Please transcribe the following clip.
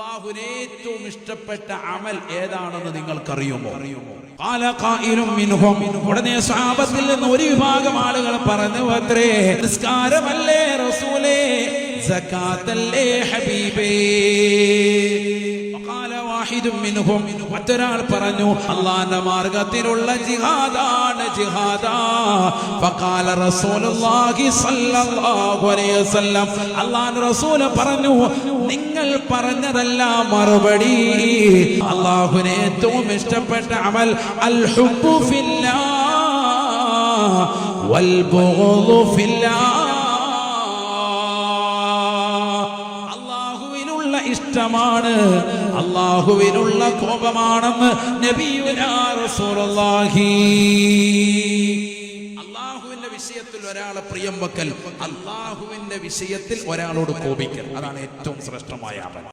അല്ലാഹുവിന് ഏറ്റവും ഇഷ്ടപ്പെട്ട അമൽ ഏതാണെന്ന് നിങ്ങൾക്കറിയുമോ? ഖാല ഖായിലും മിൻഹും, ഉടനെ സ്വഹാബത്തിൽ നിന്ന് ഒരു വിഭാഗം ആളുകൾ പറഞ്ഞു അത്രേ, നിസ്കാരമല്ലേ റസൂലേ, സകാത്തല്ലേ ഹബീബേ. ഖാല വാഹിദും മിൻഹും, മറ്റൊരാൾ പറഞ്ഞു അല്ലാഹുവിന്റെ മാർഗ്ഗത്തിലുള്ള ജിഹാദാണ് ജിഹാദാ. ഫഖാല റസൂലുള്ളാഹി സ്വല്ലല്ലാഹു അലൈഹി വസല്ലം, അല്ലാഹുവിന്റെ റസൂൽ പറഞ്ഞു, നിങ്ങൾ പറഞ്ഞതല്ല മറുപടി. അല്ലാഹുവിന് ഏറ്റവും ഇഷ്ടപ്പെട്ട അമൽ അൽ ഹുബ്ബു ഫില്ലാഹ് വൽ ബുഗ്ദു ഫില്ലാഹ്. അല്ലാഹുവിനുള്ള ഇഷ്ടമാണ്, അല്ലാഹുവിനുള്ള കോപമാണെന്ന് നബിയുനാ റസൂലുള്ളാഹി. അല്ലാഹുവിന്റെ വിഷയത്തിൽ ഒരാളെ പ്രിയം വെക്കൽ, അല്ലാഹുവിന്റെ വിഷയത്തിൽ ഒരാളോട് കോപിക്കൽ, അതാണ് ഏറ്റവും ശ്രേഷ്ഠമായ അമൽ.